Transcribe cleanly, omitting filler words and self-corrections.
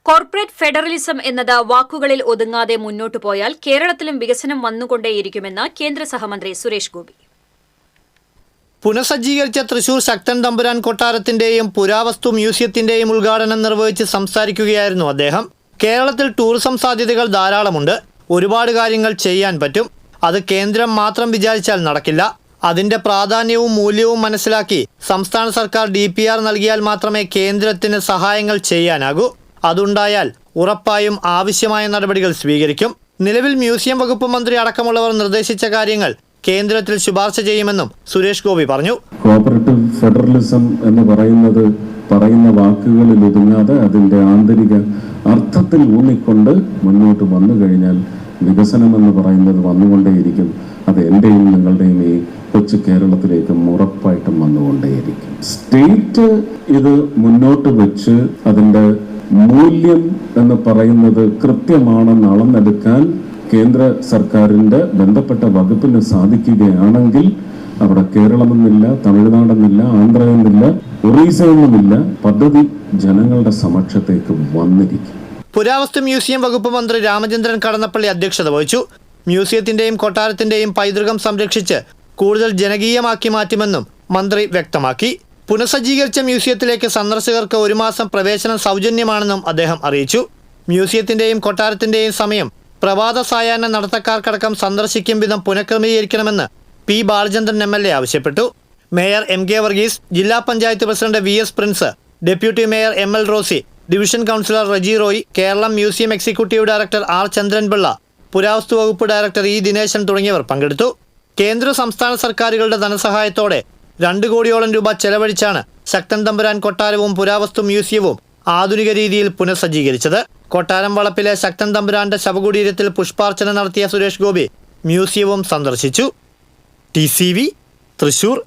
Corporate federalism എന്നത് വാക്കുകളിൽ ഒതുങ്ങാതെ മുന്നോട്ടു പോയാൽ കേരളത്തിലും വികസനം വന്നുകൊണ്ടേയിരിക്കുമെന്ന് കേന്ദ്ര സഹമന്ത്രി സുരേഷ് ഗോപി. പുനഃസജ്ജീകരിച്ച തൃശൂർ ശക്തൻ തമ്പുരാൻ കൊട്ടാരത്തിന്റെയും പുരാവസ്തു മ്യൂസിയത്തിന്റെയും ഉദ്ഘാടനം നിർവഹിച്ച് സംസാരിക്കുകയായിരുന്നു അദ്ദേഹം. കേരളത്തിൽ ടൂറിസം സാധ്യതകൾ ധാരാളമുണ്ട്. ഒരുപാട് കാര്യങ്ങൾ ചെയ്യാൻ പറ്റും. അത് കേന്ദ്രം മാത്രം വിചാരിച്ചാൽ നടക്കില്ല. അതിന്റെ പ്രാധാന്യവും മൂല്യവും മനസ്സിലാക്കി സംസ്ഥാന സർക്കാർ DPR നൽകിയാൽ മാത്രമേ കേന്ദ്രത്തിന് സഹായങ്ങൾ ചെയ്യാനാകൂ. അതുണ്ടായാൽ ഉറപ്പായും ആവശ്യമായ നടപടികൾ സ്വീകരിക്കും. നിലവിൽ മ്യൂസിയം വകുപ്പ് മന്ത്രി അടക്കമുള്ളവർ നിർദ്ദേശിച്ച കാര്യങ്ങൾ കേന്ദ്രത്തിൽ ശുപാർശ ചെയ്യുമെന്നും സുരേഷ് ഗോപി പറഞ്ഞു. കോഓപ്പറേറ്റീവ് ഫെഡറലിസം എന്ന് പറയുന്ന വാക്കുകളിൽ ഒതുങ്ങാതെ അതിന്റെ ആന്തരിക അർത്ഥത്തിൽ ഊന്നിക്കൊണ്ട് മുന്നോട്ട് വന്നു കഴിഞ്ഞാൽ വികസനം എന്ന് പറയുന്നത് വന്നുകൊണ്ടേയിരിക്കും. അത് എന്റെയും നിങ്ങളുടെയും ഈ കൊച്ചു കേരളത്തിലേക്കും ഉറപ്പായിട്ടും വന്നുകൊണ്ടേയിരിക്കും. സ്റ്റേറ്റ് ഇത് മുന്നോട്ട് വെച്ച് അതിന്റെ മൂല്യം എന്ന് പറയുന്നത് കൃത്യമാണെന്ന് അളന്നെടുക്കാൻ കേന്ദ്ര സർക്കാരിന്റെ ബന്ധപ്പെട്ട വകുപ്പിന് സാധിക്കുകയാണെങ്കിൽ അവിടെ കേരളമെന്നില്ല, തമിഴ്നാടെന്നില്ല, ആന്ധ്രയെന്നില്ല, ഒറീസയെന്നുമില്ല, പദ്ധതി ജനങ്ങളുടെ സമക്ഷത്തേക്ക് വന്നിരിക്കും. പുരാവസ്തു മ്യൂസിയം വകുപ്പ് മന്ത്രി രാമചന്ദ്രൻ കടന്നപ്പള്ളി അധ്യക്ഷത വഹിച്ചു. മ്യൂസിയത്തിന്റെയും കൊട്ടാരത്തിന്റെയും പൈതൃകം സംരക്ഷിച്ച് കൂടുതൽ ജനകീയമാക്കി മാറ്റുമെന്നും മന്ത്രി വ്യക്തമാക്കി. പുനഃസജ്ജീകരിച്ച മ്യൂസിയത്തിലേക്ക് സന്ദർശകർക്ക് 1 മാസം പ്രവേശനം സൗജന്യമാണെന്നും അദ്ദേഹം അറിയിച്ചു. മ്യൂസിയത്തിന്റെയും കൊട്ടാരത്തിന്റെയും സമയം പ്രഭാത സായാഹ്ന നടത്തക്കാർക്കടക്കം സന്ദർശിക്കും വിധം പുനഃക്രമീകരിക്കണമെന്ന് P. ബാലചന്ദ്രൻ MLA ആവശ്യപ്പെട്ടു. മേയർ MK വർഗീസ്, ജില്ലാ panchayat president VS Prince, deputy mayor ML Rosy, division councillor Reji Roy, Keralam museum executive director R. Chandranpillai, പുരാവസ്തു വകുപ്പ് ഡയറക്ടർ E. ദിനേശൻ തുടങ്ങിയവർ പങ്കെടുത്തു. കേന്ദ്ര സംസ്ഥാന സർക്കാരുകളുടെ ധനസഹായത്തോടെ 2 കോടിയോളം രൂപ ചെലവഴിച്ചാണ് ശക്തൻ തമ്പുരാൻ കൊട്ടാരവും പുരാവസ്തു മ്യൂസിയവും ആധുനിക രീതിയിൽ പുനഃസജ്ജീകരിച്ചത്. കൊട്ടാരം വളപ്പിലെ ശക്തൻ തമ്പുരാന്റെ ശവകുടീരത്തിൽ പുഷ്പാർച്ചന നടത്തിയ സുരേഷ് ഗോപി മ്യൂസിയവും സന്ദർശിച്ചു. TCV തൃശൂർ.